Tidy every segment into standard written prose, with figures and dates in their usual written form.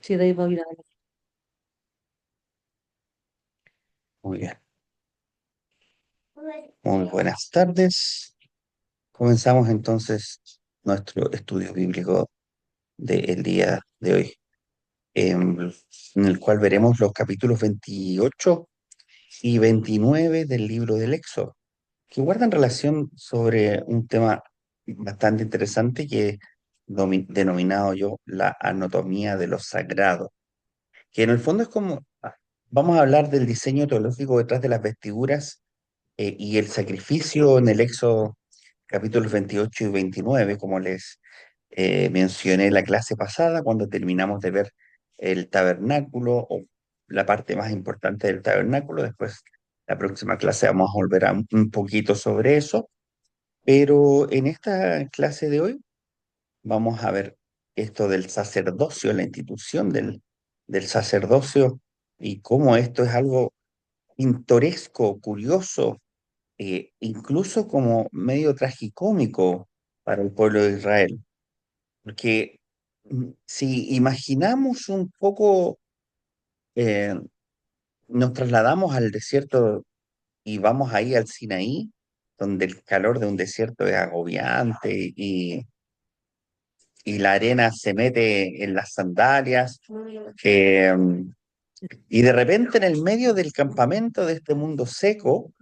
Sí, de ahí va a ir. Muy bien. Muy buenas tardes. Comenzamos entonces nuestro estudio bíblico del día de hoy, en el cual veremos los capítulos 28 y 29 del libro del Éxodo, que guardan relación sobre un tema bastante interesante que he denominado yo la anatomía de lo sagrado, que en el fondo es como, vamos a hablar del diseño teológico detrás de las vestiduras y el sacrificio en el Éxodo capítulos 28 y 29, como les mencioné en la clase pasada, cuando terminamos de ver el tabernáculo o la parte más importante del tabernáculo. Después, la próxima clase vamos a volver a un poquito sobre eso, pero en esta clase de hoy vamos a ver esto del sacerdocio, la institución del sacerdocio y cómo esto es algo pintoresco, curioso, incluso como medio tragicómico para el pueblo de Israel. Porque si imaginamos un poco, eh, nos trasladamos al desierto y vamos ahí al Sinaí, donde el calor de un desierto es agobiante y la arena se mete en las sandalias, eh, y de repente en el medio del campamento de este mundo seco,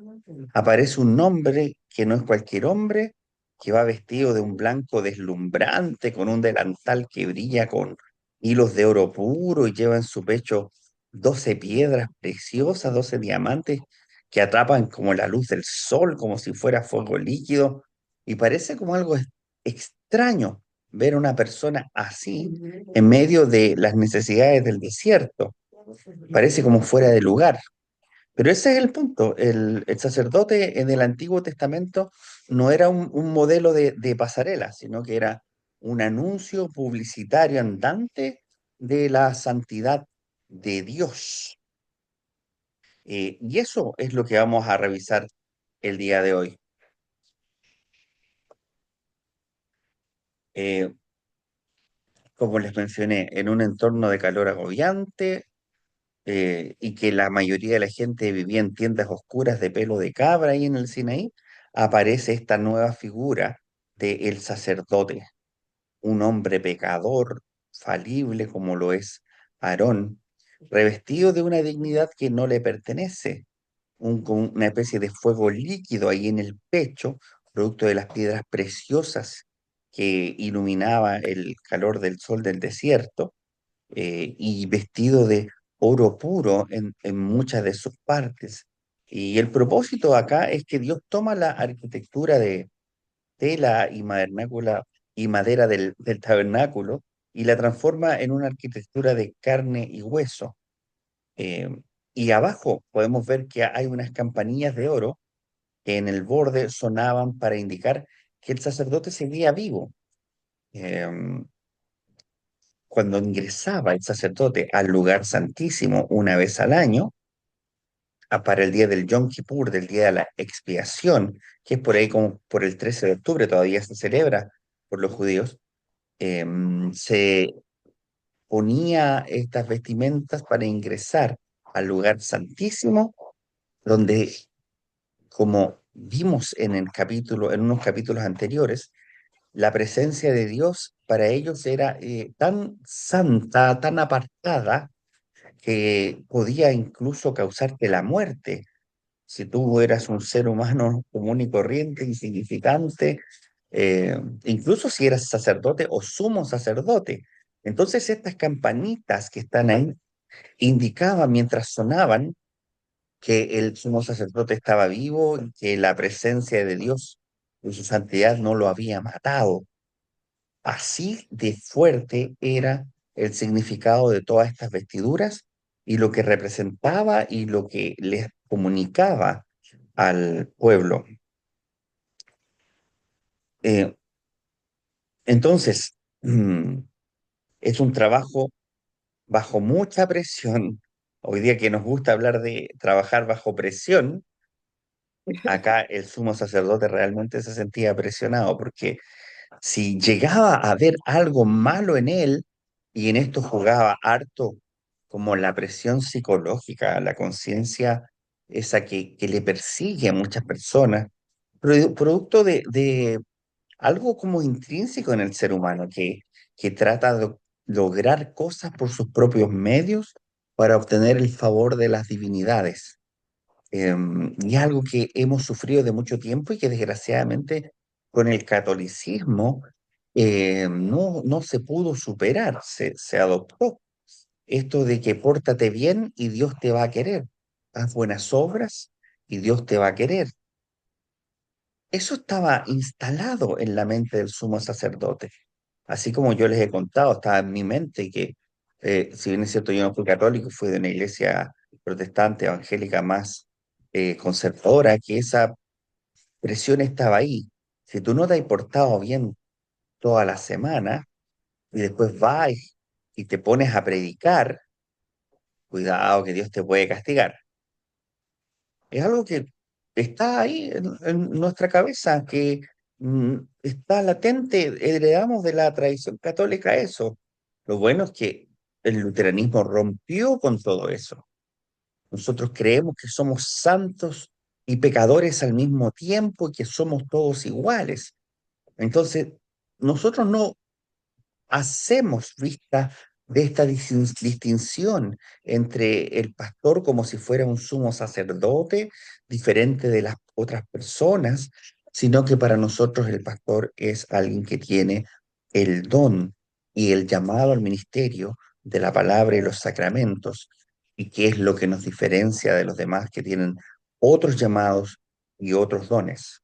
aparece un hombre que no es cualquier hombre, que va vestido de un blanco deslumbrante, con un delantal que brilla con hilos de oro puro y lleva en su pecho 12 piedras preciosas, 12 diamantes que atrapan como la luz del sol, como si fuera fuego líquido. Y parece como algo extraño ver a una persona así en medio de las necesidades del desierto. Parece como fuera de lugar. Pero ese es el punto. El sacerdote en el Antiguo Testamento no era un modelo de pasarela, sino que era un anuncio publicitario andante de la santidad de Dios. Y eso es lo que vamos a revisar el día de hoy. Eh, Como les mencioné, en un entorno de calor agobiante, y que la mayoría de la gente vivía en tiendas oscuras de pelo de cabra ahí en el Sinaí, aparece esta nueva figura de el sacerdote, un hombre pecador, falible como lo es Aarón, revestido de una dignidad que no le pertenece, con una especie de fuego líquido ahí en el pecho, producto de las piedras preciosas que iluminaba el calor del sol del desierto, y vestido de oro puro en muchas de sus partes. Y el propósito acá es que Dios toma la arquitectura de tela y madera del tabernáculo y la transforma en una arquitectura de carne y hueso. Eh, y abajo podemos ver que hay unas campanillas de oro que en el borde sonaban para indicar que el sacerdote seguía vivo. Em, Cuando ingresaba el sacerdote al lugar santísimo una vez al año, para el día del Yom Kippur, del día de la expiación, que es por ahí como por el 13 de octubre, todavía se celebra por los judíos, se ponía estas vestimentas para ingresar al lugar santísimo, donde, como vimos en el capítulo, en unos capítulos anteriores, la presencia de Dios para ellos era tan santa, tan apartada, que podía incluso causarte la muerte si tú eras un ser humano común y corriente, insignificante, incluso si eras sacerdote o sumo sacerdote. Entonces estas campanitas que están ahí indicaban mientras sonaban que el sumo sacerdote estaba vivo y que la presencia de Dios en su santidad no lo había matado. Así de fuerte era el significado de todas estas vestiduras y lo que representaba y lo que les comunicaba al pueblo. Eh, entonces, es un trabajo bajo mucha presión. Hoy día que nos gusta hablar de trabajar bajo presión, acá el sumo sacerdote realmente se sentía presionado porque si llegaba a ver algo malo en él, Y en esto jugaba harto como la presión psicológica, la conciencia esa que le persigue a muchas personas, producto de algo como intrínseco en el ser humano, que trata de lograr cosas por sus propios medios para obtener el favor de las divinidades. Y es algo que hemos sufrido de mucho tiempo y que desgraciadamente con el catolicismo no se pudo superar, se adoptó esto de que pórtate bien y Dios te va a querer, haz buenas obras y Dios te va a querer. Eso estaba instalado en la mente del sumo sacerdote. Así como yo les he contado, estaba en mi mente que, si bien es cierto, yo no fui católico, fui de una iglesia protestante, evangélica más conservadora, que esa presión estaba ahí. Si tú no te has portado bien toda la semana y después vas y te pones a predicar, cuidado que Dios te puede castigar. Es algo que está ahí en nuestra cabeza, que está latente, heredamos de la tradición católica eso. Lo bueno es que el luteranismo rompió con todo eso. Nosotros creemos que somos santos y pecadores al mismo tiempo y que somos todos iguales. Entonces, nosotros no hacemos vista de esta distinción entre el pastor como si fuera un sumo sacerdote, diferente de las otras personas, sino que para nosotros el pastor es alguien que tiene el don y el llamado al ministerio de la palabra y los sacramentos, y que es lo que nos diferencia de los demás que tienen otros llamados y otros dones.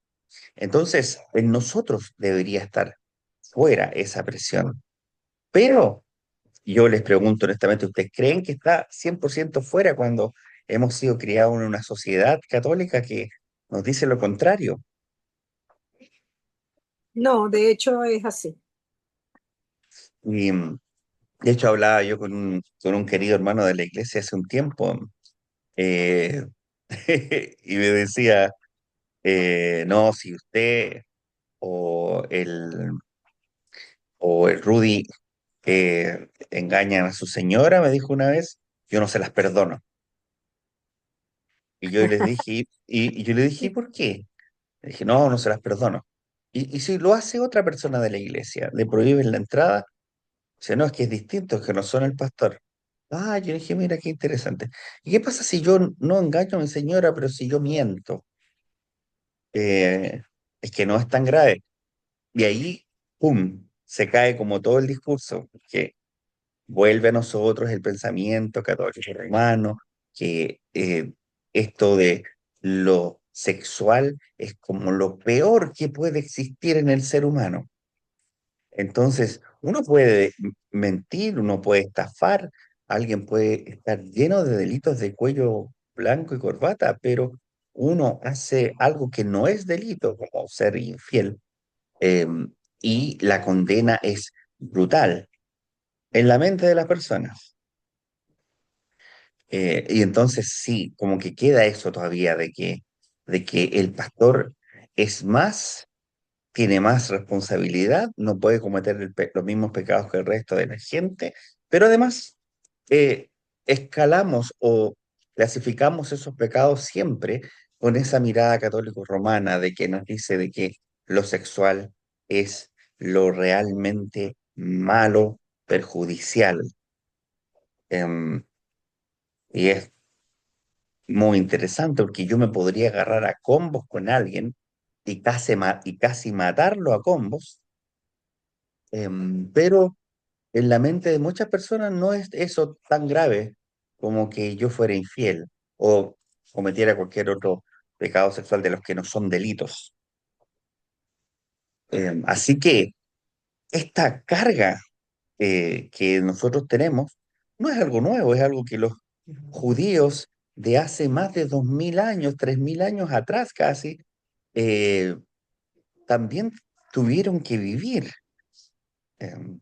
Entonces, en nosotros debería estar fuera esa presión. Pero yo les pregunto honestamente, ¿ustedes creen que está 100% fuera cuando hemos sido criados en una sociedad católica que nos dice lo contrario? No, de hecho es así. Y de hecho hablaba yo con un querido hermano de la iglesia hace un tiempo, eh, y me decía, no, si usted o o el Rudy engañan a su señora, me dijo una vez, yo no se las perdono. Y yo les dije, y yo le dije, ¿y por qué? Le dije, no, no se las perdono. Y si lo hace otra persona de la iglesia, le prohíben la entrada, dice, no, es que es distinto, es que no son el pastor. Ah, yo dije, mira, qué interesante. ¿Y qué pasa si yo no engaño a mi señora, pero si yo miento? Eh, es que no es tan grave. Y ahí, ¡pum!, se cae como todo el discurso, que vuelve a nosotros el pensamiento católico romano, que esto de lo sexual es como lo peor que puede existir en el ser humano. Entonces, uno puede mentir, uno puede estafar, alguien puede estar lleno de delitos de cuello blanco y corbata, pero uno hace algo que no es delito, como ser infiel, eh, y la condena es brutal en la mente de las personas. Y entonces sí, como que queda eso todavía de que el pastor es más, tiene más responsabilidad, no puede cometer los mismos pecados que el resto de la gente, pero además eh, escalamos o clasificamos esos pecados siempre con esa mirada católico-romana de que nos dice de que lo sexual es lo realmente malo, perjudicial. Em, y es muy interesante porque yo me podría agarrar a combos con alguien y casi matarlo a combos, pero en la mente de muchas personas no es eso tan grave como que yo fuera infiel o cometiera cualquier otro pecado sexual de los que no son delitos. Así que esta carga que nosotros tenemos no es algo nuevo, es algo que los judíos de hace más de 2000 años, 3000 años atrás casi, eh, también tuvieron que vivir. Eh,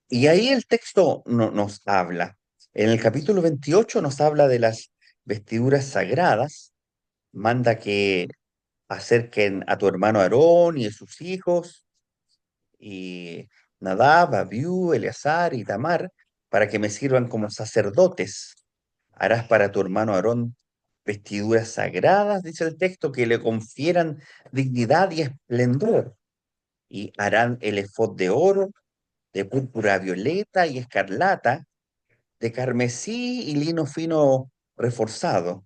y ahí el texto nos habla. En el capítulo 28 nos habla de las vestiduras sagradas, manda que acerquen a tu hermano Aarón y a sus hijos, Nadab, Abiú, Eleazar y Tamar, para que me sirvan como sacerdotes. Harás para tu hermano Aarón vestiduras sagradas, dice el texto, que le confieran dignidad y esplendor. Y harán el efod de oro, de púrpura violeta y escarlata, de carmesí y lino fino reforzado.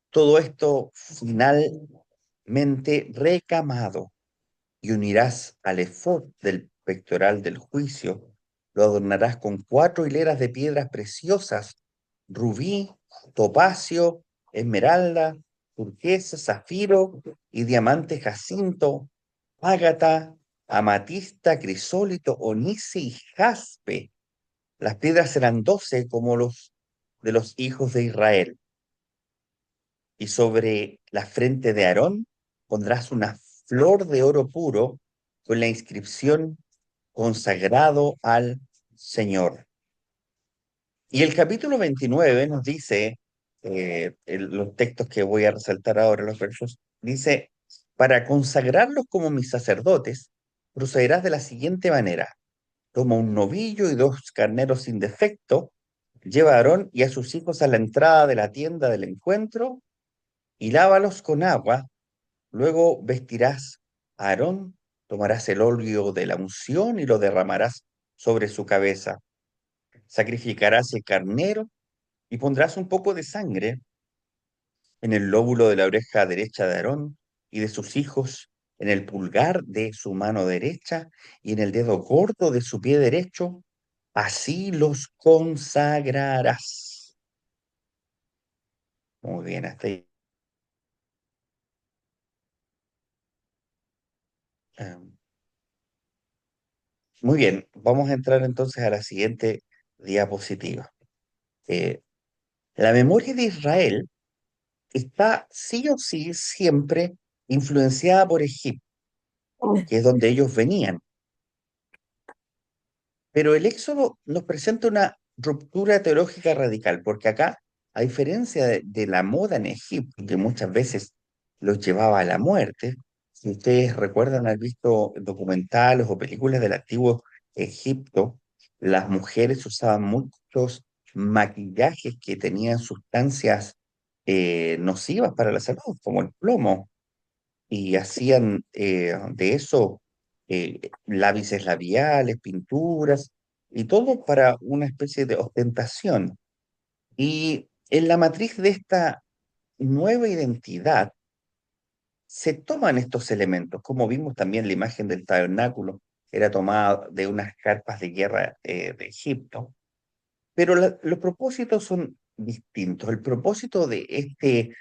Todo esto finalmente recamado, y unirás al efod del pectoral del juicio, lo adornarás con 4 hileras de piedras preciosas, rubí, topacio, esmeralda, turquesa, zafiro y diamante jacinto, ágata, amatista, crisólito, onice y jaspe. Las piedras serán 12 como los de los hijos de Israel. Y sobre la frente de Aarón pondrás una flor de oro puro con la inscripción consagrado al Señor. Y el capítulo 29 nos dice, los textos que voy a resaltar ahora, los versos, dice, para consagrarlos como mis sacerdotes, procederás de la siguiente manera. Toma un novillo y 2 carneros sin defecto, lleva a Aarón y a sus hijos a la entrada de la tienda del encuentro y lávalos con agua. Luego vestirás a Aarón, tomarás el óleo de la unción y lo derramarás sobre su cabeza. Sacrificarás el carnero y pondrás un poco de sangre en el lóbulo de la oreja derecha de Aarón y de sus hijos, en el pulgar de su mano derecha y en el dedo gordo de su pie derecho. Así los consagrarás. Muy bien, hasta ahí. Ah, muy bien, vamos a entrar entonces a la siguiente diapositiva. Eh, la memoria de Israel está sí o sí siempre influenciada por Egipto, que es donde ellos venían. Pero el Éxodo nos presenta una ruptura teológica radical, porque acá, a diferencia de la moda en Egipto, que muchas veces los llevaba a la muerte, si ustedes recuerdan haber visto documentales o películas del antiguo Egipto, las mujeres usaban muchos maquillajes que tenían sustancias nocivas para la salud, como el plomo, y hacían de eso lápices labiales, pinturas, y todo para una especie de ostentación. Y en la matriz de esta nueva identidad se toman estos elementos, como vimos también la imagen del tabernáculo, era tomada de unas carpas de guerra de Egipto, pero los propósitos son distintos. El propósito de este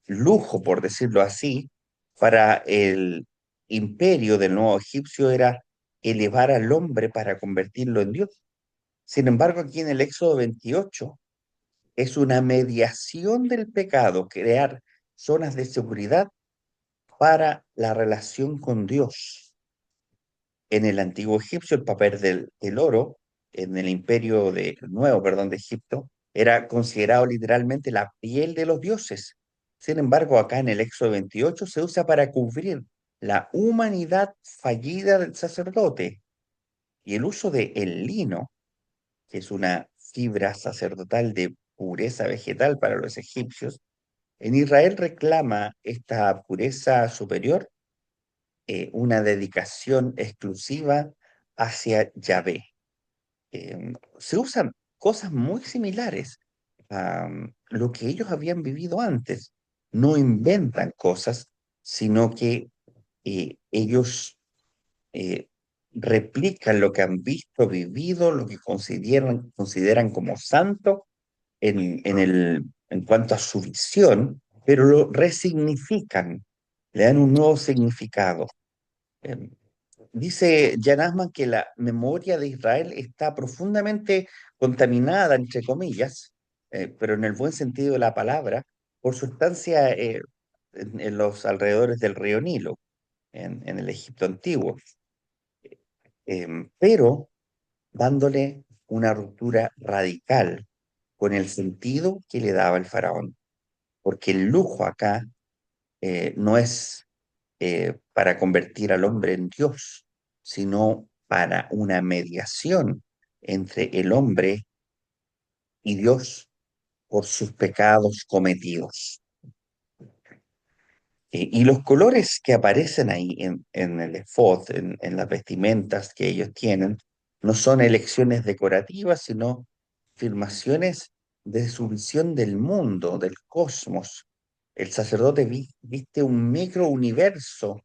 lujo, por decirlo así, para el imperio del nuevo egipcio era elevar al hombre para convertirlo en Dios. Sin embargo, aquí en el Éxodo 28 es una mediación del pecado, crear zonas de seguridad para la relación con Dios. En el antiguo egipcio, el papel del oro, en el imperio nuevo, perdón, de Egipto, era considerado literalmente la piel de los dioses. Sin embargo, acá en el Éxodo 28 se usa para cubrir la humanidad fallida del sacerdote. Y el uso de el lino, que es una fibra sacerdotal de pureza vegetal para los egipcios, en Israel reclama esta pureza superior, una dedicación exclusiva hacia Yahvé. Se usan cosas muy similares a lo que ellos habían vivido antes. No inventan cosas, sino que ellos eh, replican lo que han visto, vivido, lo que consideran como santo en cuanto a su visión, pero lo resignifican, le dan un nuevo significado. Em, Dice Jan Asman que la memoria de Israel está profundamente contaminada, entre comillas, pero en el buen sentido de la palabra, por su estancia en los alrededores del río Nilo, en el Egipto antiguo, pero dándole una ruptura radical con el sentido que le daba el faraón, porque el lujo acá no es para convertir al hombre en Dios, sino para una mediación entre el hombre y Dios por sus pecados cometidos. Y los colores que aparecen ahí en el efod, en las vestimentas que ellos tienen, no son elecciones decorativas, sino afirmaciones de su visión del mundo, del cosmos. El sacerdote viste un microuniverso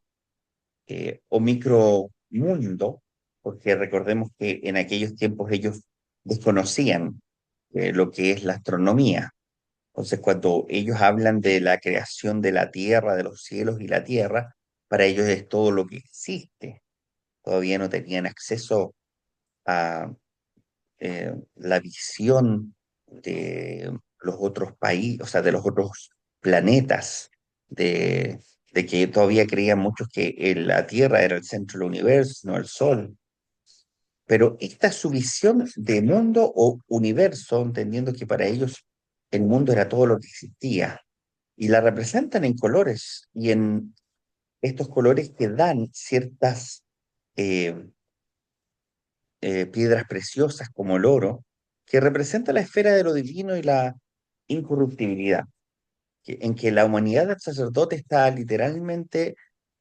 o micromundo, porque recordemos que en aquellos tiempos ellos desconocían lo que es la astronomía. Entonces, cuando ellos hablan de la creación de la tierra, de los cielos y la tierra, para ellos es todo lo que existe. Todavía no tenían acceso a la visión de los otros países, o sea, de los otros planetas, de que todavía creían muchos que la Tierra era el centro del universo, no el Sol. Pero esta es su visión de mundo o universo, entendiendo que para ellos el mundo era todo lo que existía y la representan en colores y en estos colores que dan ciertas eh, piedras preciosas como el oro, que representa la esfera de lo divino y la incorruptibilidad, en que la humanidad del sacerdote está literalmente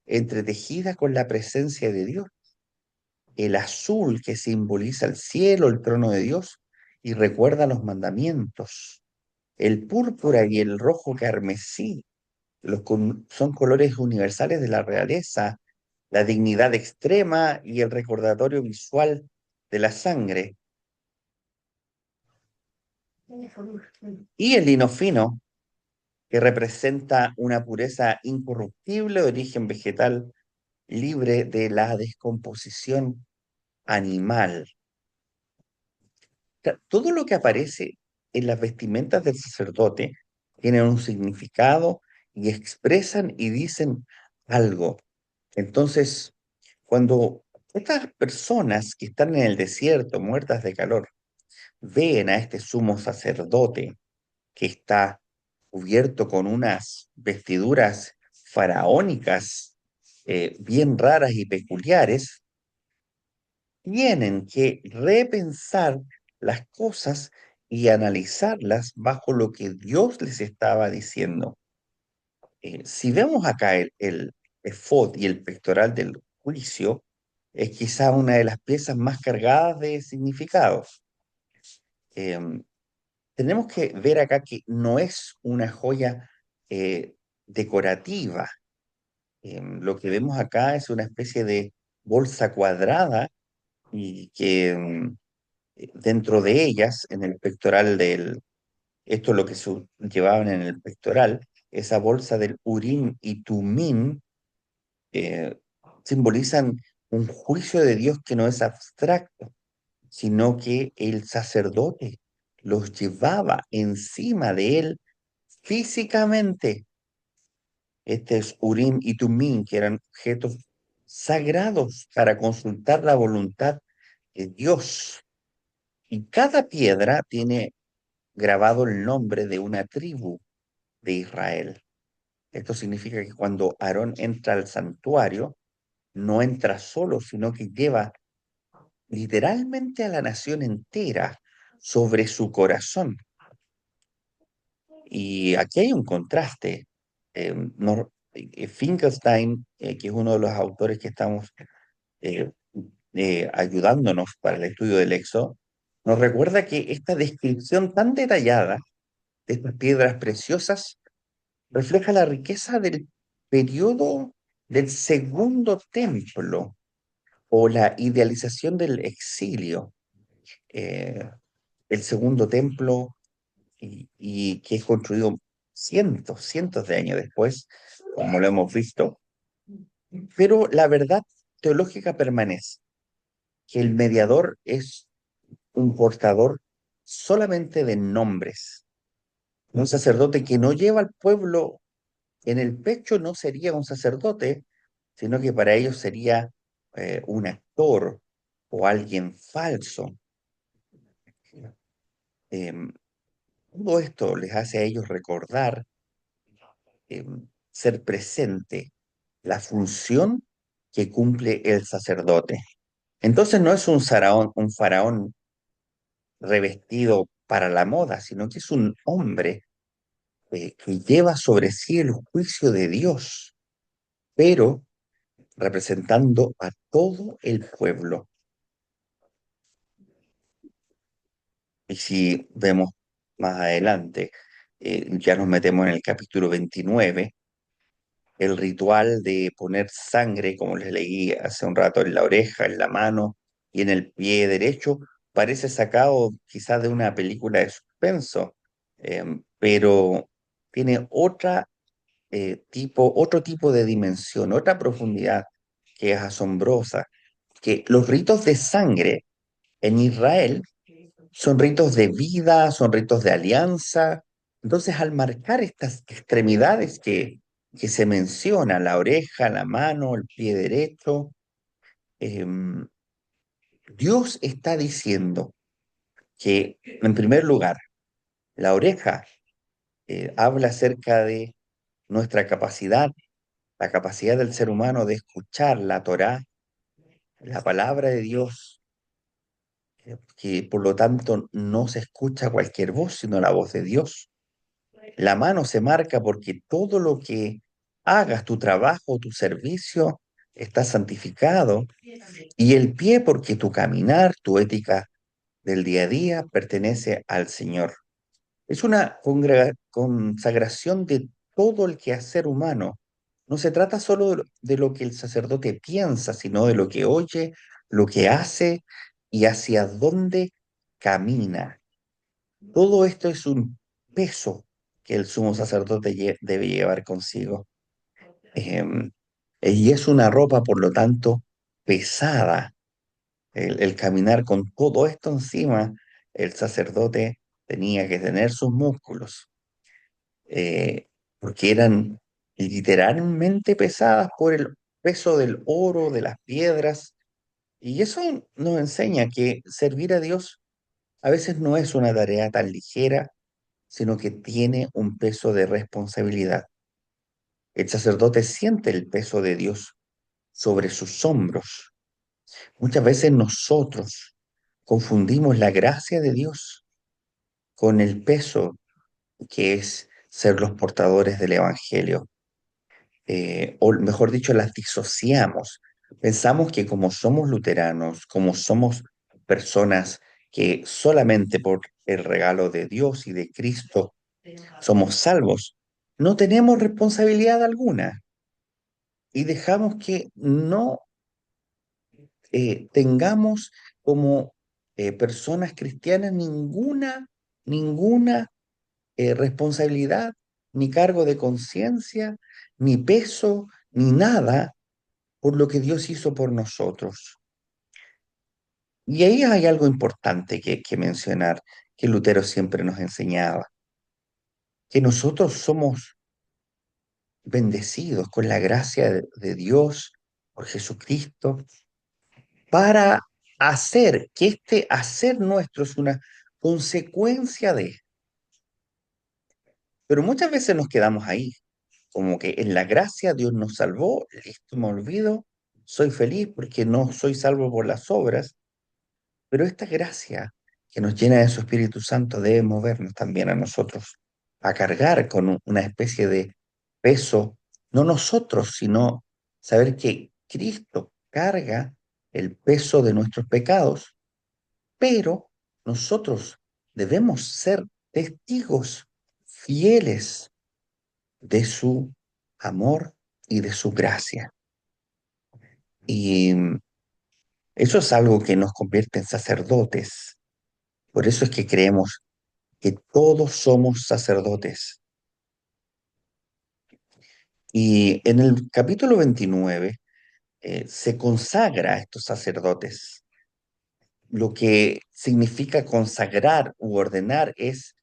entretejida con la presencia de Dios, el azul que simboliza el cielo, el trono de Dios, y recuerda los mandamientos, el púrpura y el rojo carmesí son colores universales de la realeza, la dignidad extrema y el recordatorio visual de la sangre. Y el lino fino, que representa una pureza incorruptible de origen vegetal libre de la descomposición animal. Todo lo que aparece en las vestimentas del sacerdote tiene un significado y expresan y dicen algo. Entonces, cuando estas personas que están en el desierto, muertas de calor, ven a este sumo sacerdote que está cubierto con unas vestiduras faraónicas bien raras y peculiares, tienen que repensar las cosas y analizarlas bajo lo que Dios les estaba diciendo. Si vemos acá el efod y el pectoral del juicio, es quizá una de las piezas más cargadas de significados. Em, Tenemos que ver acá que no es una joya eh, decorativa. Lo que vemos acá es una especie de bolsa cuadrada y que dentro de ellas, en el pectoral esto es lo que llevaban en el pectoral, esa bolsa del Urim y Tumim, eh, simbolizan un juicio de Dios que no es abstracto, sino que el sacerdote los llevaba encima de él físicamente. Este es Urim y Tumim, que eran objetos sagrados para consultar la voluntad de Dios. Y cada piedra tiene grabado el nombre de una tribu de Israel. Esto significa que cuando Aarón entra al santuario, no entra solo, sino que lleva literalmente a la nación entera sobre su corazón. Y aquí hay un contraste. Finkelstein, que es uno de los autores que estamos eh, ayudándonos para el estudio del Éxodo, nos recuerda que esta descripción tan detallada de estas piedras preciosas refleja la riqueza del periodo del segundo templo o la idealización del exilio. Eh, el segundo templo y que es construido cientos de años después, como lo hemos visto, pero la verdad teológica permanece, que el mediador es un portador solamente de nombres. Un sacerdote que no lleva al pueblo en el pecho no sería un sacerdote, sino que para ellos sería un actor o alguien falso. Em, Todo esto les hace a ellos recordar ser presente, la función que cumple el sacerdote. Entonces no es un faraón revestido para la moda, sino que es un hombre que lleva sobre sí el juicio de Dios, pero representando a todo el pueblo. Y si vemos más adelante, ya nos metemos en el capítulo 29, el ritual de poner sangre, como les leí hace un rato, en la oreja, en la mano y en el pie derecho, parece sacado quizás de una película de suspenso, pero tiene otro tipo de dimensión, otra profundidad que es asombrosa, que los ritos de sangre en Israel son ritos de vida, son ritos de alianza. Entonces, al marcar estas extremidades que se mencionan, la oreja, la mano, el pie derecho, em, Dios está diciendo que, en primer lugar, la oreja habla acerca de nuestra capacidad, la capacidad del ser humano de escuchar la Torá, la palabra de Dios, que por lo tanto no se escucha cualquier voz, sino la voz de Dios. La mano se marca porque todo lo que hagas, tu trabajo, tu servicio, está santificado. Y el pie porque tu caminar, tu ética del día a día pertenece al Señor. Es una consagración de todo el quehacer humano. No se trata solo de lo que el sacerdote piensa, sino de lo que oye, lo que hace y hacia dónde camina. Todo esto es un peso que el sumo sacerdote debe llevar consigo. Em, y es una ropa, por lo tanto, pesada. El caminar con todo esto encima, el sacerdote tenía que tener sus músculos, eh, porque eran literalmente pesadas por el peso del oro, de las piedras. Y eso nos enseña que servir a Dios a veces no es una tarea tan ligera, sino que tiene un peso de responsabilidad. El sacerdote siente el peso de Dios sobre sus hombros. Muchas veces nosotros confundimos la gracia de Dios con el peso que es ser los portadores del Evangelio. O mejor dicho, las disociamos. Pensamos que como somos luteranos, como somos personas que solamente por el regalo de Dios y de Cristo somos salvos, no tenemos responsabilidad alguna y dejamos que no tengamos como personas cristianas ninguna responsabilidad, ni cargo de conciencia, ni peso, ni nada por lo que Dios hizo por nosotros. Y ahí hay algo importante que mencionar, que Lutero siempre nos enseñaba, que nosotros somos bendecidos con la gracia de Dios por Jesucristo para hacer que este hacer nuestro es una consecuencia de. Pero muchas veces nos quedamos ahí, como que en la gracia Dios nos salvó, listo, me olvido, soy feliz porque no soy salvo por las obras, pero esta gracia que nos llena de su Espíritu Santo debe movernos también a nosotros, a cargar con una especie de peso, no nosotros, sino saber que Cristo carga el peso de nuestros pecados, pero nosotros debemos ser testigos fieles de su amor y de su gracia. Y eso es algo que nos convierte en sacerdotes. Por eso es que creemos que todos somos sacerdotes. Y en el capítulo 29 se consagra a estos sacerdotes. Lo que significa consagrar u ordenar es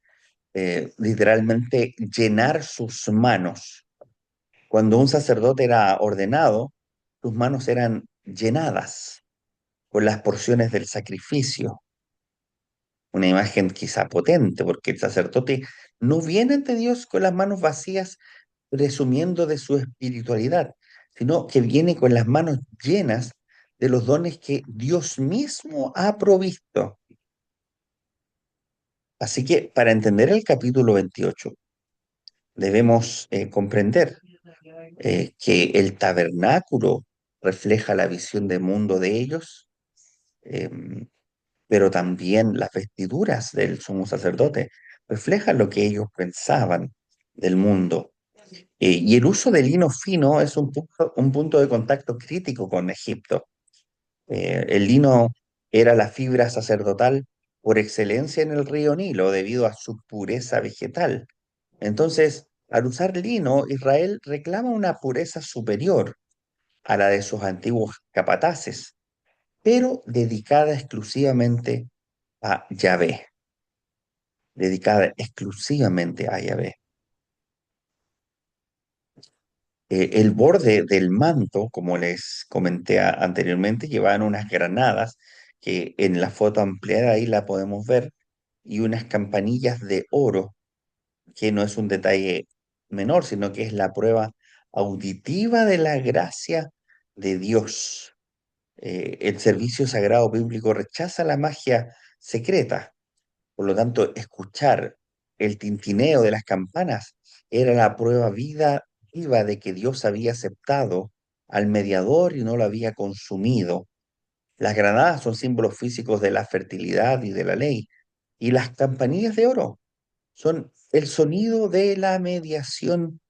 literalmente llenar sus manos. Cuando un sacerdote era ordenado, sus manos eran llenadas con las porciones del sacrificio. Una imagen quizá potente, porque el sacerdote no viene ante Dios con las manos vacías, presumiendo de su espiritualidad, sino que viene con las manos llenas de los dones que Dios mismo ha provisto. Así que para entender el capítulo 28 debemos comprender que el tabernáculo refleja la visión de mundo de ellos, em, pero también las vestiduras del sumo sacerdote reflejan lo que ellos pensaban del mundo. Y el uso de lino fino es un punto de contacto crítico con Egipto. El lino era la fibra sacerdotal por excelencia en el río Nilo debido a su pureza vegetal. Entonces, al usar lino, Israel reclama una pureza superior a la de sus antiguos capataces, pero dedicada exclusivamente a Yahvé, dedicada exclusivamente a Yahvé. El borde del manto, como les comenté anteriormente, llevaban unas granadas que en la foto ampliada ahí la podemos ver, y unas campanillas de oro, que no es un detalle menor, sino que es la prueba auditiva de la gracia de Dios. El servicio sagrado bíblico rechaza la magia secreta. Por lo tanto, escuchar el tintineo de las campanas era la prueba viva de que Dios había aceptado al mediador y no lo había consumido. Las granadas son símbolos físicos de la fertilidad y de la ley, y las campanillas de oro son el sonido de la mediación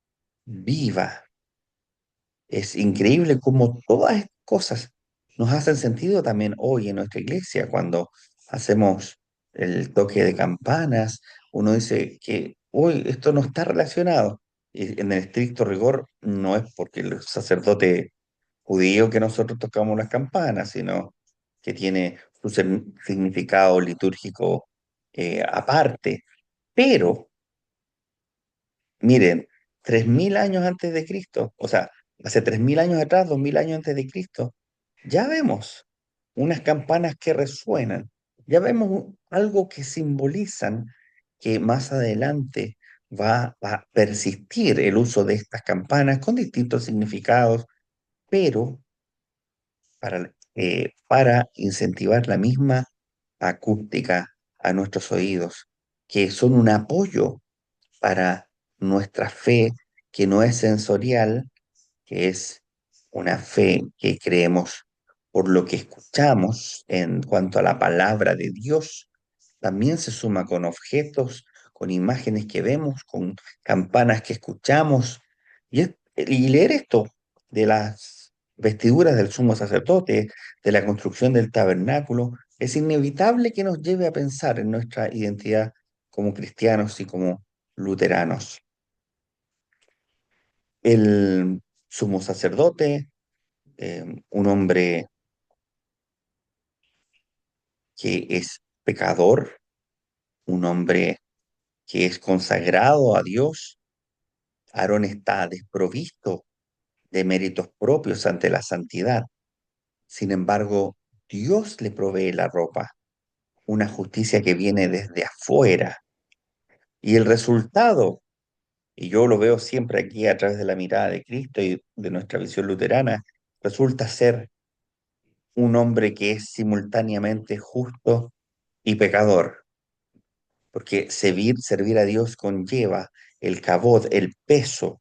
viva. Es increíble cómo todas estas cosas nos hacen sentido también hoy en nuestra iglesia, cuando hacemos el toque de campanas, uno dice que hoy esto no está relacionado. Y en el estricto rigor no es porque el sacerdote judío que nosotros tocamos las campanas, sino que tiene su significado litúrgico aparte. Pero miren, 3000 años antes de Cristo, o sea, hace 3000 años atrás, 2000 años antes de Cristo, ya vemos unas campanas que resuenan, ya vemos algo que simbolizan que más adelante va a persistir el uso de estas campanas con distintos significados, pero para incentivar la misma acústica a nuestros oídos, que son un apoyo para nuestra fe, que no es sensorial, que es una fe que creemos por lo que escuchamos en cuanto a la palabra de Dios, también se suma con objetos, con imágenes que vemos, con campanas que escuchamos. Y leer esto de las vestiduras del sumo sacerdote, de la construcción del tabernáculo, es inevitable que nos lleve a pensar en nuestra identidad como cristianos y como luteranos. El sumo sacerdote, un hombre que es pecador, un hombre que es consagrado a Dios. Aarón está desprovisto de méritos propios ante la santidad. Sin embargo, Dios le provee la ropa, una justicia que viene desde afuera. Y el resultado, y yo lo veo siempre aquí a través de la mirada de Cristo y de nuestra visión luterana, resulta ser un hombre que es simultáneamente justo y pecador, porque servir a Dios conlleva el cabod, el peso,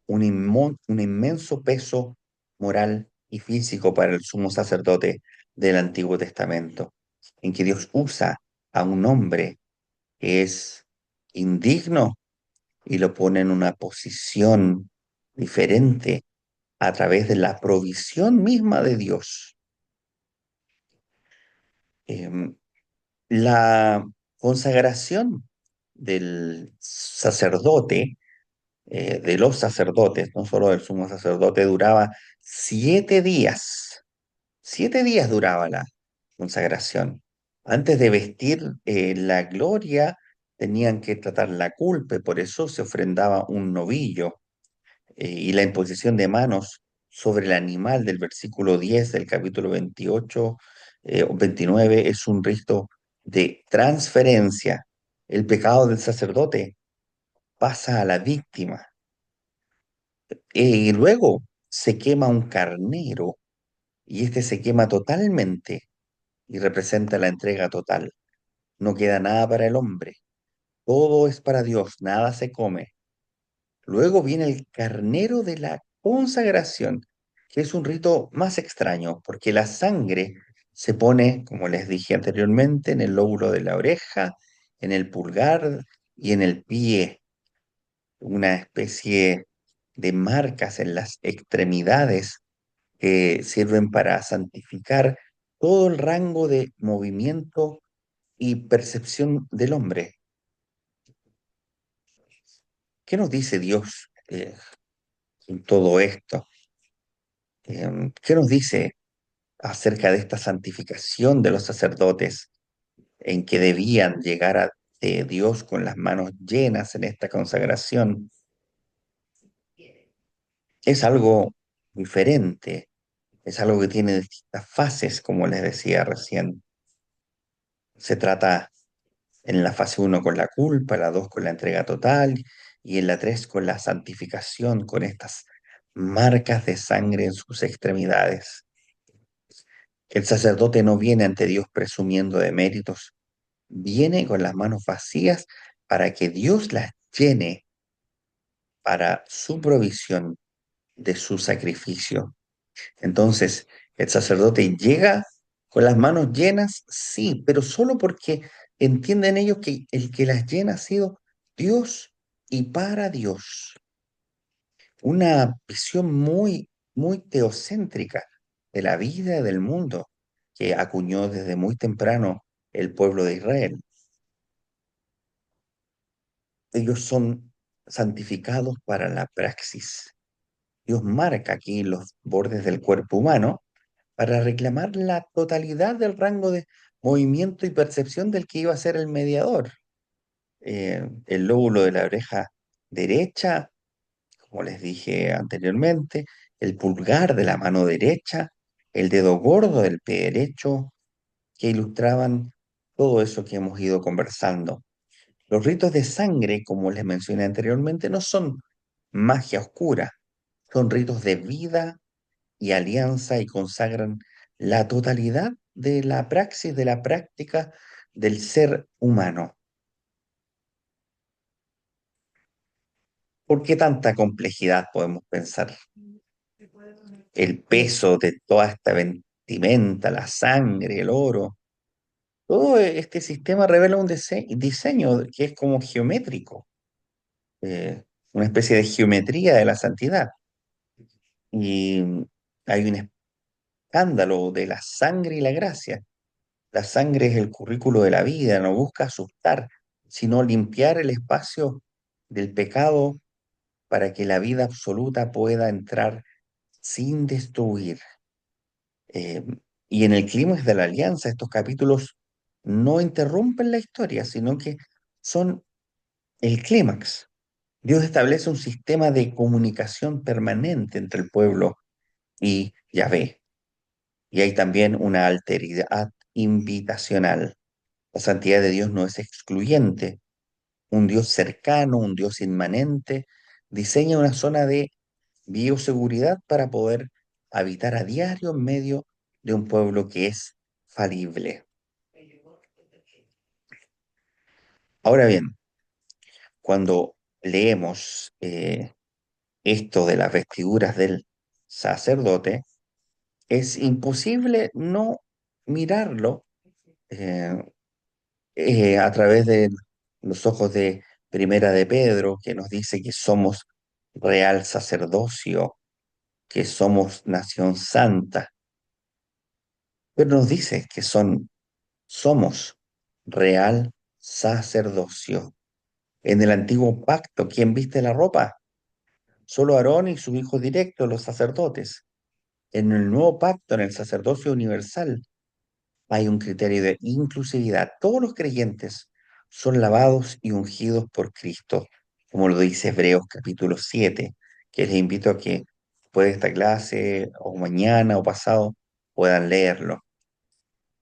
un inmenso peso moral y físico para el sumo sacerdote del Antiguo Testamento, en que Dios usa a un hombre que es indigno y lo pone en una posición diferente a través de la provisión misma de Dios. Em, la consagración del sacerdote, de los sacerdotes, no solo del sumo sacerdote, duraba 7 días. 7 días duraba la consagración. Antes de vestir la gloria, tenían que tratar la culpa, y por eso se ofrendaba un novillo. Y la imposición de manos sobre el animal del versículo 10 del capítulo 28 o 29 es un rito de transferencia. El pecado del sacerdote pasa a la víctima. Y luego se quema un carnero y este se quema totalmente y representa la entrega total. No queda nada para el hombre, todo es para Dios, nada se come. Luego viene el carnero de la consagración, que es un rito más extraño, porque la sangre se pone, como les dije anteriormente, en el lóbulo de la oreja, en el pulgar y en el pie, una especie de marcas en las extremidades que sirven para santificar todo el rango de movimiento y percepción del hombre. ¿Qué nos dice Dios en todo esto? ¿Qué nos dice acerca de esta santificación de los sacerdotes en que debían llegar a Dios con las manos llenas en esta consagración? Es algo diferente, es algo que tiene distintas fases, como les decía recién. Se trata en la fase uno con la culpa, la 2 con la entrega total y en la 3 con la santificación, con estas marcas de sangre en sus extremidades. El sacerdote no viene ante Dios presumiendo de méritos, viene con las manos vacías para que Dios las llene para su provisión de su sacrificio. Entonces, el sacerdote llega con las manos llenas, sí, pero solo porque entienden ellos que el que las llena ha sido Dios y para Dios. Una visión muy teocéntrica de la vida del mundo que acuñó desde muy temprano el pueblo de Israel. Ellos son santificados para la praxis. Dios marca aquí los bordes del cuerpo humano para reclamar la totalidad del rango de movimiento y percepción del que iba a ser el mediador. El lóbulo de la oreja derecha, como les dije anteriormente, el pulgar de la mano derecha, el dedo gordo del pie derecho, que ilustraban todo eso que hemos ido conversando. Los ritos de sangre, como les mencioné anteriormente, no son magia oscura, son ritos de vida y alianza y consagran la totalidad de la praxis, de la práctica del ser humano. ¿Por qué tanta complejidad podemos pensar? El peso de toda esta vestimenta, la sangre, el oro, todo este sistema revela un diseño que es como geométrico, eh, una especie de geometría de la santidad. Y hay un escándalo de la sangre y la gracia. La sangre es el currículo de la vida, no busca asustar, sino limpiar el espacio del pecado para que la vida absoluta pueda entrar sin destruir. Eh, y en el clímax de la alianza, estos capítulos no interrumpen la historia, sino que son el clímax. Dios establece un sistema de comunicación permanente entre el pueblo y Yahvé. Y hay también una alteridad invitacional. La santidad de Dios no es excluyente. Un Dios cercano, un Dios inmanente, diseña una zona de bioseguridad para poder habitar a diario en medio de un pueblo que es falible. Ahora bien, cuando leemos esto de las vestiduras del sacerdote, es imposible no mirarlo eh, a través de los ojos de Primera de Pedro, que nos dice que somos real sacerdocio, que somos nación santa, pero nos dice que somos real sacerdocio. En el antiguo pacto, ¿quién viste la ropa? Solo Aarón y sus hijos directos, los sacerdotes. En el nuevo pacto, en el sacerdocio universal, hay un criterio de inclusividad. Todos los creyentes son lavados y ungidos por Cristo, como lo dice Hebreos capítulo 7, que les invito a que después de esta clase, o mañana o pasado, puedan leerlo.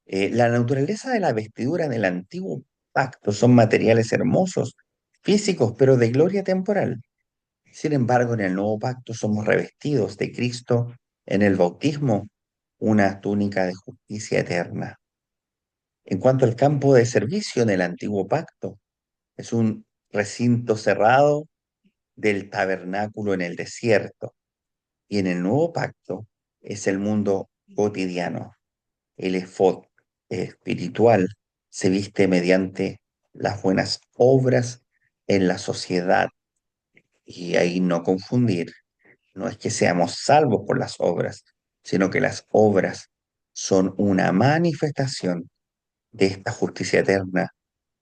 La naturaleza de la vestidura en el antiguo pacto son materiales hermosos, físicos, pero de gloria temporal. Sin embargo, en el nuevo pacto somos revestidos de Cristo en el bautismo, una túnica de justicia eterna. En cuanto al campo de servicio en el antiguo pacto, es un recinto cerrado del tabernáculo en el desierto, y en el nuevo pacto es el mundo cotidiano. El efod espiritual se viste mediante las buenas obras en la sociedad, y ahí no confundir. No es que seamos salvos por las obras, sino que las obras son una manifestación de esta justicia eterna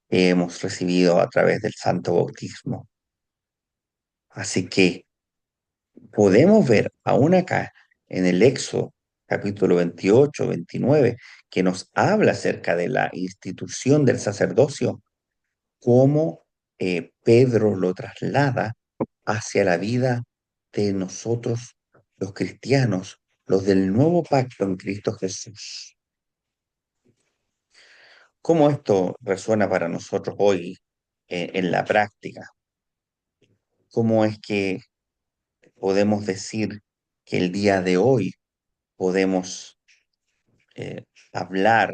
que hemos recibido a través del santo bautismo. Así que podemos ver aún acá en el Éxodo capítulo 28, 29, que nos habla acerca de la institución del sacerdocio, cómo Pedro lo traslada hacia la vida de nosotros, los cristianos, los del nuevo pacto en Cristo Jesús. ¿Cómo esto resuena para nosotros hoy en la práctica? ¿Cómo es que podemos decir que el día de hoy podemos hablar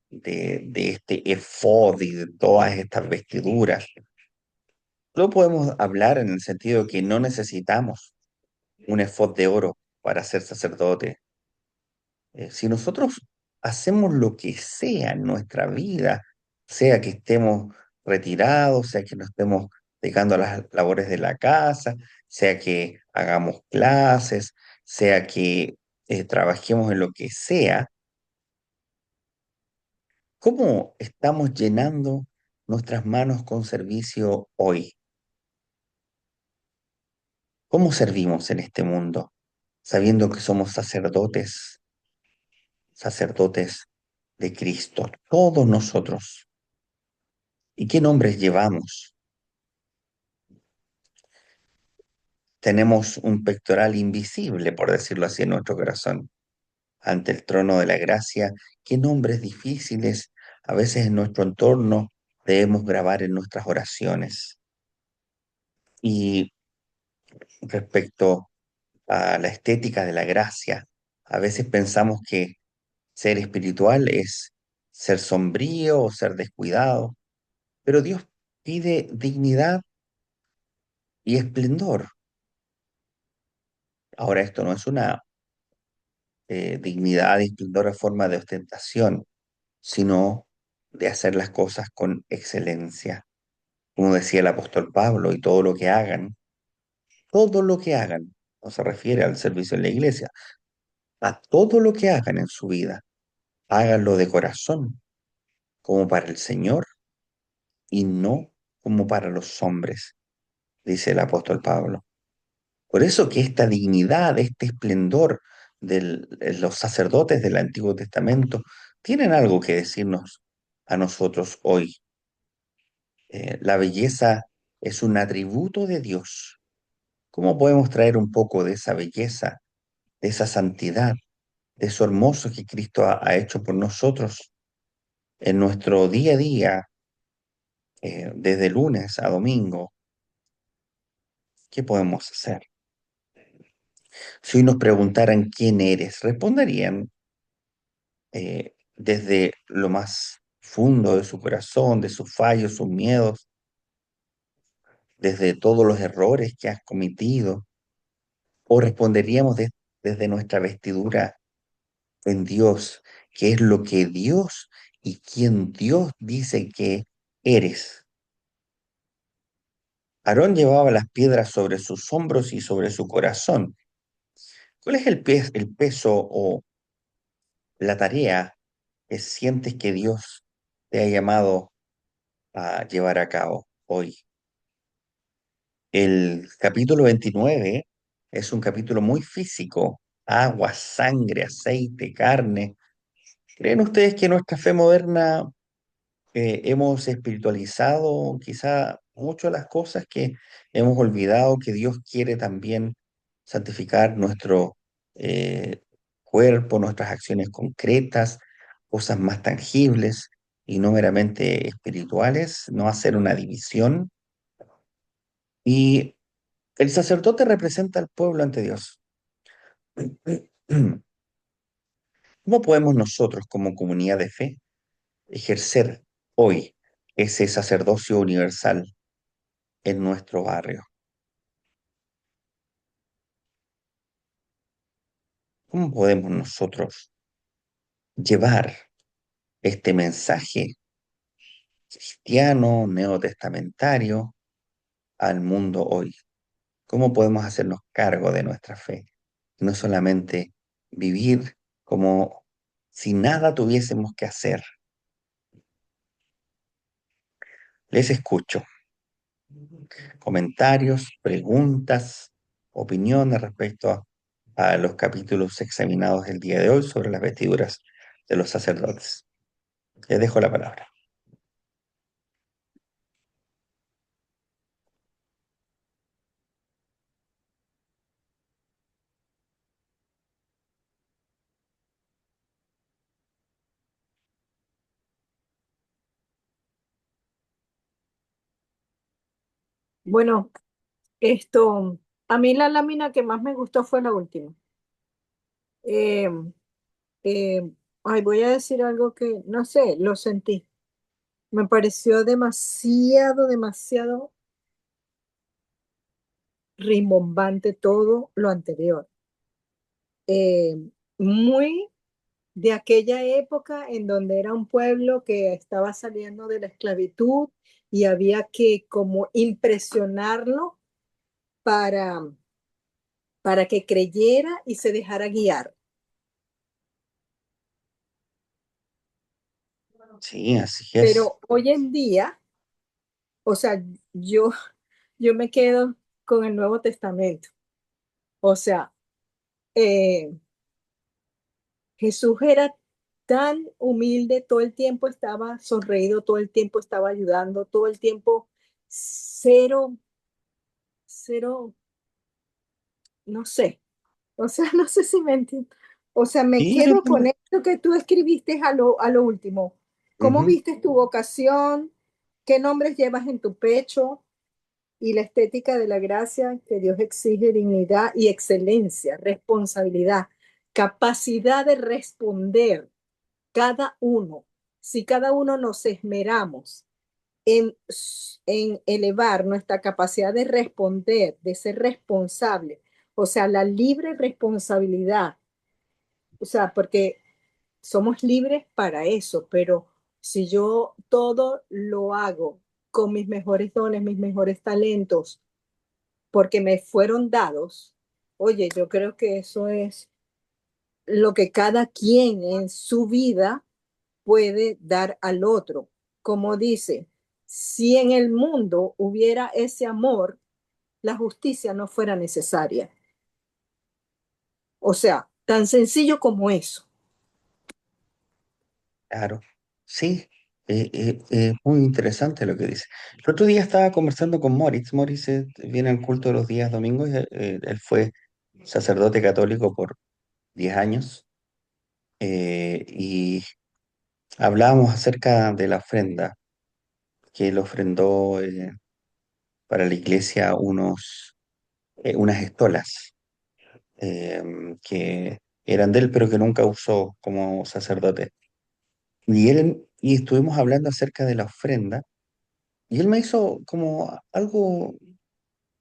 de este efod y de todas estas vestiduras? Lo podemos hablar en el sentido que no necesitamos un efod de oro para ser sacerdote. Si nosotros hacemos lo que sea en nuestra vida, sea que estemos retirados, sea que nos estemos dedicando a las labores de la casa, sea que hagamos clases, sea que trabajemos en lo que sea, ¿cómo estamos llenando nuestras manos con servicio hoy? ¿Cómo servimos en este mundo, sabiendo que somos sacerdotes, sacerdotes de Cristo, todos nosotros? ¿Y qué nombres llevamos? Tenemos un pectoral invisible, por decirlo así, en nuestro corazón. Ante el trono de la gracia, qué nombres difíciles a veces en nuestro entorno debemos grabar en nuestras oraciones. Y respecto a la estética de la gracia, a veces pensamos que ser espiritual es ser sombrío o ser descuidado, pero Dios pide dignidad y esplendor. Ahora, esto no es una dignidad y esplendor en forma de ostentación, sino de hacer las cosas con excelencia. Como decía el apóstol Pablo, y todo lo que hagan, no se refiere al servicio en la iglesia, a todo lo que hagan en su vida, háganlo de corazón, como para el Señor y no como para los hombres, dice el apóstol Pablo. Por eso que esta dignidad, este esplendor de los sacerdotes del Antiguo Testamento tienen algo que decirnos a nosotros hoy. La belleza es un atributo de Dios. ¿Cómo podemos traer un poco de esa belleza, de esa santidad, de eso hermoso que Cristo ha hecho por nosotros en nuestro día a día, desde lunes a domingo? ¿Qué podemos hacer? Si hoy nos preguntaran quién eres, responderían desde lo más fundo de su corazón, de sus fallos, sus miedos, desde todos los errores que has cometido, o responderíamos desde nuestra vestidura en Dios, que es lo que Dios y quien Dios dice que eres. Aarón llevaba las piedras sobre sus hombros y sobre su corazón. ¿Cuál es el peso o la tarea que sientes que Dios te ha llamado a llevar a cabo hoy? El capítulo 29 es un capítulo muy físico: agua, sangre, aceite, carne. ¿Creen ustedes que nuestra fe moderna hemos espiritualizado quizá mucho las cosas, que hemos olvidado que Dios quiere también santificar nuestro eh, cuerpo, nuestras acciones concretas, cosas más tangibles y no meramente espirituales, no hacer una división? Y el sacerdote representa al pueblo ante Dios. ¿Cómo podemos nosotros como comunidad de fe ejercer hoy ese sacerdocio universal en nuestro barrio? ¿Cómo podemos nosotros llevar este mensaje cristiano, neotestamentario, al mundo hoy? ¿Cómo podemos hacernos cargo de nuestra fe? Y no solamente vivir como si nada tuviésemos que hacer. Les escucho. Comentarios, preguntas, opiniones respecto a los capítulos examinados el día de hoy sobre las vestiduras de los sacerdotes. Les dejo la palabra. Bueno, esto, a mí la lámina que más me gustó fue la última. Eh, eh, Ay, voy a decir algo que, no sé, lo sentí. Me pareció demasiado, demasiado rimbombante todo lo anterior. Eh, Muy de aquella época en donde era un pueblo que estaba saliendo de la esclavitud y había que como impresionarlo para, para que creyera y se dejara guiar. Sí, así es. Pero hoy en día, o sea, yo, yo me quedo con el Nuevo Testamento. O sea, eh, Jesús era tan humilde, todo el tiempo estaba sonreído, todo el tiempo estaba ayudando, todo el tiempo cero, cero, no sé. O sea, no sé si me entiendo. O sea, me Sí, yo quedo con entiendo. esto que tú escribiste a lo último. ¿Cómo Ujú. viste tu vocación? ¿Qué nombres llevas en tu pecho? Y la estética de la gracia que Dios exige: dignidad y excelencia, responsabilidad, capacidad de responder cada uno. Si cada uno nos esmeramos en, en elevar nuestra capacidad de responder, de ser responsable, o sea, la libre responsabilidad, o sea, porque somos libres para eso, pero si yo todo lo hago con mis mejores dones, mis mejores talentos, porque me fueron dados, oye, yo creo que eso es lo que cada quien en su vida puede dar al otro. Como dice, si en el mundo hubiera ese amor, la justicia no fuera necesaria. O sea, tan sencillo como eso. Claro, sí, muy interesante lo que dice. El otro día estaba conversando con Moritz. Moritz viene al culto los días domingos. Él fue sacerdote católico por 10 años y hablábamos acerca de la ofrenda que él ofrendó para la iglesia unas estolas eh, que eran de él, pero que nunca usó como sacerdote. Y estuvimos hablando acerca de la ofrenda. Y él me hizo como algo,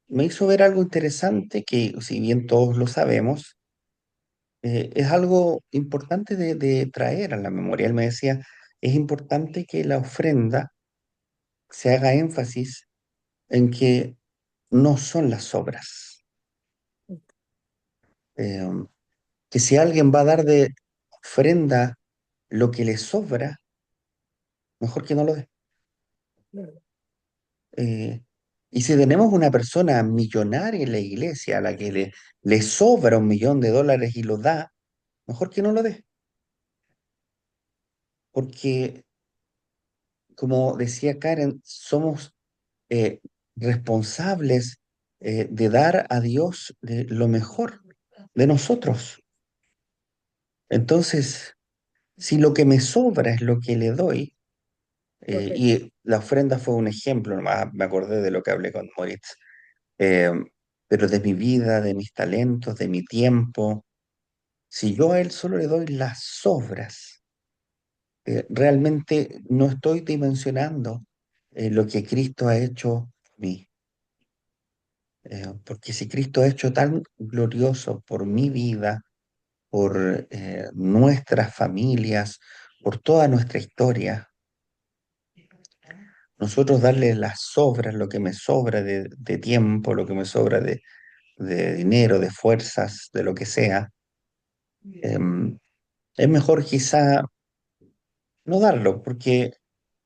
me hizo ver algo interesante que, si bien todos lo sabemos, es algo importante de traer a la memoria. Él me decía, es importante que la ofrenda se haga énfasis en que no son las obras. Eh, que si alguien va a dar de ofrenda lo que le sobra, mejor que no lo dé. Eh, y si tenemos una persona millonaria en la iglesia a la que le sobra $1 millón y lo da, mejor que no lo dé. Porque, como decía Karen, somos eh, responsables de dar a Dios lo mejor de nosotros. Entonces, si lo que me sobra es lo que le doy, Correcto. y la ofrenda fue un ejemplo, nomás me acordé de lo que hablé con Moritz, eh, pero de mi vida, de mis talentos, de mi tiempo. Si yo a él solo le doy las sobras, realmente no estoy dimensionando lo que Cristo ha hecho por mí. Porque si Cristo ha hecho tan glorioso por mi vida, por nuestras familias, por toda nuestra historia, nosotros darle las sobras, lo que me sobra de tiempo, lo que me sobra de dinero, de fuerzas, de lo que sea, em, es mejor quizá no darlo, porque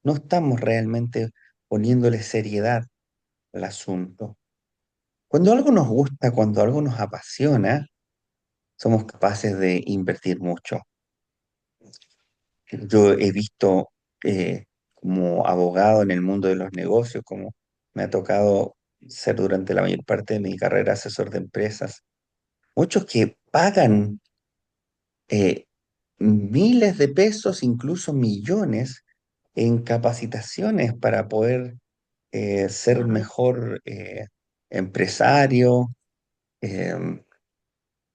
no estamos realmente poniéndole seriedad al asunto. Cuando algo nos gusta, cuando algo nos apasiona, somos capaces de invertir mucho. Yo he visto como abogado en el mundo de los negocios, como me ha tocado ser durante la mayor parte de mi carrera asesor de empresas, muchos que pagan eh, miles de pesos, incluso millones, en capacitaciones para poder ser mejor empresario, em,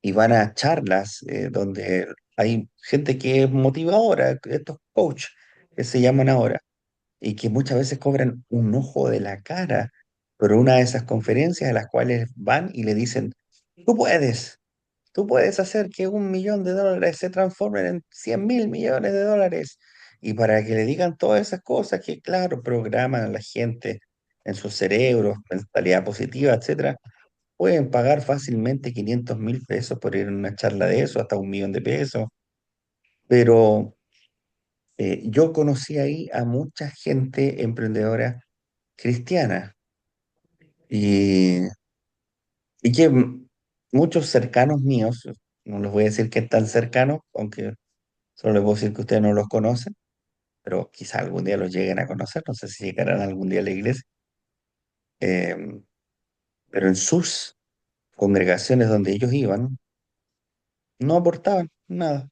y van a charlas donde hay gente que es motivadora, estos coach que se llaman ahora, y que muchas veces cobran un ojo de la cara por una de esas conferencias a las cuales van y le dicen, tú puedes, tú puedes hacer que $1 millón se transformen en 100.000 millones de dólares. Y para que le digan todas esas cosas que, claro, programan a la gente en sus cerebros, mentalidad positiva, etcétera, pueden pagar fácilmente 500.000 pesos por ir a una charla de eso, hasta 1 millón de pesos. Pero yo conocí ahí a mucha gente emprendedora cristiana y, y que muchos cercanos míos, no les voy a decir que tan cercanos, aunque solo les puedo decir que ustedes no los conocen, pero quizá algún día los lleguen a conocer, no sé si llegarán algún día a la iglesia, eh, pero en sus congregaciones donde ellos iban, no aportaban nada.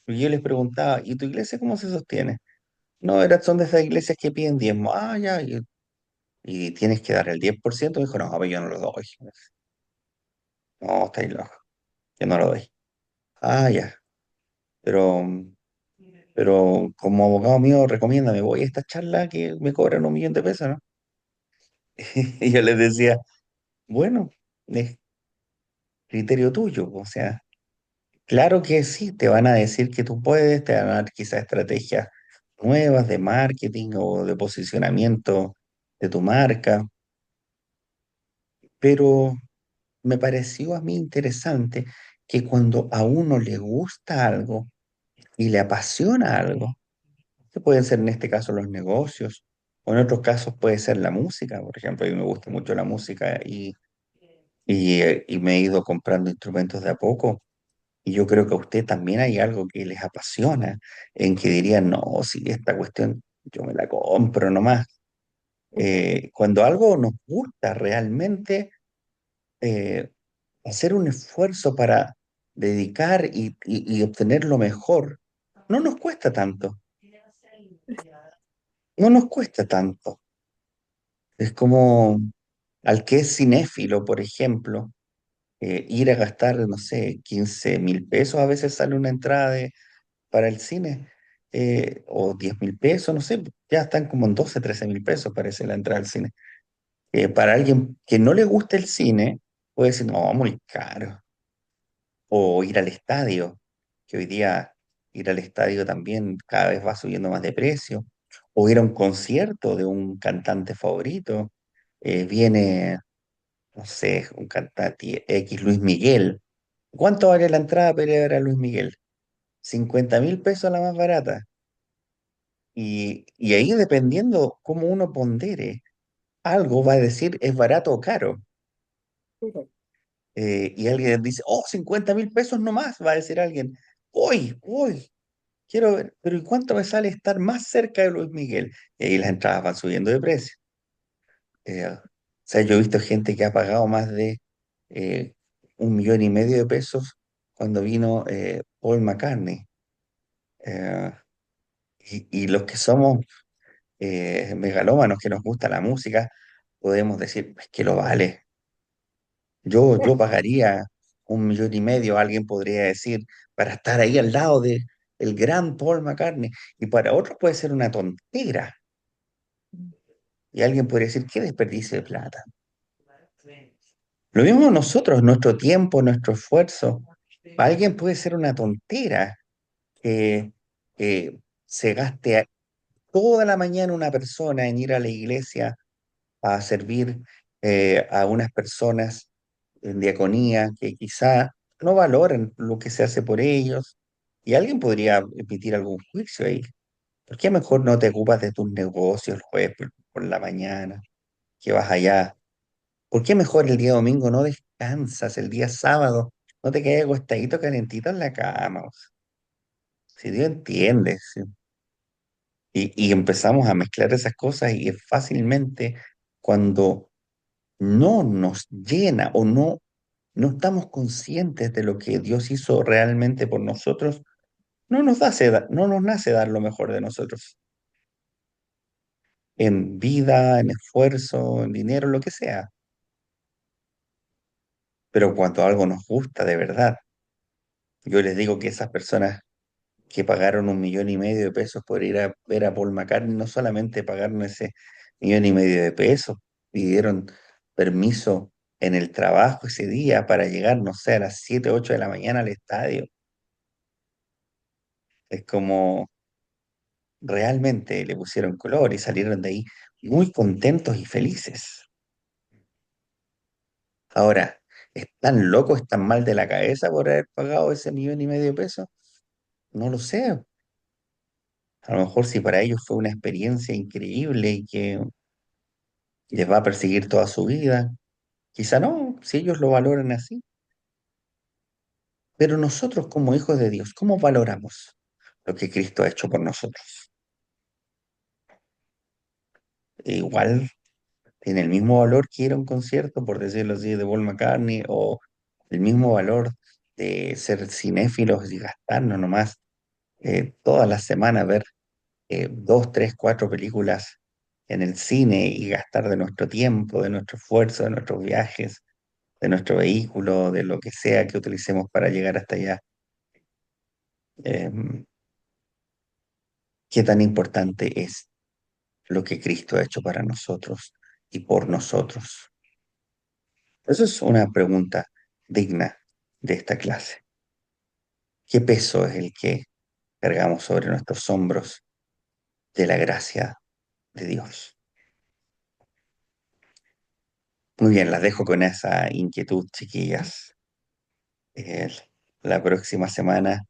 Y yo les preguntaba, ¿y tu iglesia cómo se sostiene? No, son de esas iglesias que piden diezmo. Ah, ya, y tienes que dar el 10%. Me dijo, no, pues yo no lo doy. No, estáis loco, yo no lo doy. Ah, ya, pero, pero como abogado mío, recomiéndame, voy a esta charla que me cobran 1 millón de pesos, ¿no? Y yo les decía, bueno, es criterio tuyo, o sea, claro que sí, te van a decir que tú puedes, te van a dar quizás estrategias nuevas de marketing o de posicionamiento de tu marca, pero me pareció a mí interesante que cuando a uno le gusta algo y le apasiona algo, que pueden ser en este caso los negocios, o en otros casos puede ser la música, por ejemplo, a mí me gusta mucho la música y me he ido comprando instrumentos de a poco. Y yo creo que a usted también hay algo que les apasiona, en que dirían, no, si esta cuestión yo me la compro nomás. Cuando algo nos gusta realmente, eh, hacer un esfuerzo para dedicar y obtener lo mejor, no nos cuesta tanto, no nos cuesta tanto. Es como al que es cinéfilo, por ejemplo, ir a gastar, no sé, 15.000 pesos, a veces sale una entrada para el cine, o 10.000 pesos, no sé, ya están como en 12 13.000 pesos, parece la entrada al cine. Para alguien que no le gusta el cine, puede decir, no, muy caro. O ir al estadio, que hoy día ir al estadio también cada vez va subiendo más de precio. O ir a un concierto de un cantante favorito. Viene, no sé, un cantante X, Luis Miguel. ¿Cuánto vale la entrada para ir a ver a Luis Miguel? 50.000 pesos la más barata. Y ahí dependiendo cómo uno pondere, algo va a decir es barato o caro. Y alguien dice, oh, 50.000 pesos nomás, va a decir alguien. Uy, quiero ver, pero ¿y cuánto me sale estar más cerca de Luis Miguel? Y ahí las entradas van subiendo de precio. O sea, yo he visto gente que ha pagado más de 1,5 millones de pesos cuando vino Paul McCartney. Eh, y los que somos megalómanos, que nos gusta la música, podemos decir, es que lo vale. Yo pagaría. 1,5 millones, alguien podría decir, para estar ahí al lado de el gran Paul McCartney. Y para otros puede ser una tontera. Y alguien podría decir, qué desperdicio de plata. Lo mismo nosotros, nuestro tiempo, nuestro esfuerzo. Para alguien puede ser una tontera que se gaste toda la mañana una persona en ir a la iglesia a servir a unas personas en diaconía que quizá no valoren lo que se hace por ellos. Y alguien podría emitir algún juicio ahí. ¿Por qué mejor no te ocupas de tus negocios el jueves por la mañana, que vas allá? ¿Por qué mejor el día domingo no descansas, el día sábado no te quedas acostadito calentito en la cama? O sea, si Dios entiende, ¿sí? Y empezamos a mezclar esas cosas y es fácilmente cuando no nos llena o no estamos conscientes de lo que Dios hizo realmente por nosotros, no nos nace dar lo mejor de nosotros, en vida, en esfuerzo, en dinero, lo que sea. Pero cuando algo nos gusta de verdad, yo les digo que esas personas que pagaron 1,5 millones de pesos por ir a ver a Paul McCartney, no solamente pagaron ese 1,5 millones de pesos, pidieron permiso en el trabajo ese día para llegar, no sé, a las 7 8 de la mañana al estadio. Es como realmente le pusieron color y salieron de ahí muy contentos y felices. Ahora, ¿están locos, están mal de la cabeza por haber pagado ese 1,5 millones de pesos? No lo sé. A lo mejor si para ellos fue una experiencia increíble y que les va a perseguir toda su vida, quizá no, si ellos lo valoran así. Pero nosotros como hijos de Dios, ¿cómo valoramos lo que Cristo ha hecho por nosotros? Igual tiene el mismo valor que ir a un concierto, por decirlo así, de Paul McCartney, o el mismo valor de ser cinéfilos y gastarnos nomás todas las semanas ver 2, 3, 4 películas en el cine y gastar de nuestro tiempo, de nuestro esfuerzo, de nuestros viajes, de nuestro vehículo, de lo que sea que utilicemos para llegar hasta allá. Em, ¿Qué tan importante es lo que Cristo ha hecho para nosotros y por nosotros? Eso es una pregunta digna de esta clase. ¿Qué peso es el que cargamos sobre nuestros hombros de la gracia de Dios? Muy bien, las dejo con esa inquietud, chiquillas. Eh, la próxima semana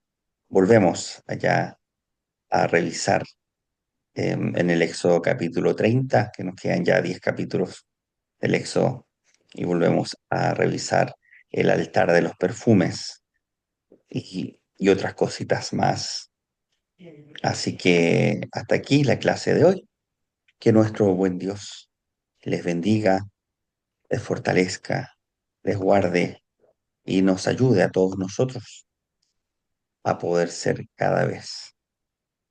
volvemos allá a revisar en el Éxodo capítulo 30, que nos quedan ya 10 capítulos del Éxodo, y volvemos a revisar el altar de los perfumes y otras cositas más. Así que hasta aquí la clase de hoy. Que nuestro buen Dios les bendiga, les fortalezca, les guarde y nos ayude a todos nosotros a poder ser cada vez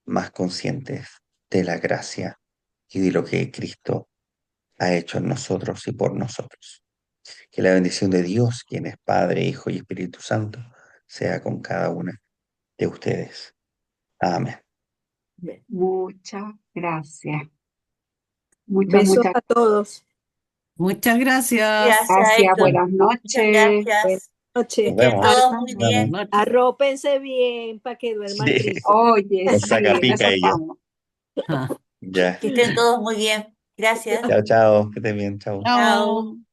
más conscientes de la gracia y de lo que Cristo ha hecho en nosotros y por nosotros. Que la bendición de Dios, quien es Padre, Hijo y Espíritu Santo, sea con cada una de ustedes. Amén. Muchas gracias. Muchas, Besos muchas a todos. Muchas gracias. Gracias, gracias. Héctor. Buenas Muchas noches. Buenas gracias. noches. Que estén Nos todos muy vemos. bien. Noche. Arrópense bien para que duerman Sí, rico. Oye, con sí, saca en eso pica y yo. estamos. Ah, Ya. Que estén todos muy bien. Gracias. Chao, chao. Que estén bien. Chao. Chao. chao.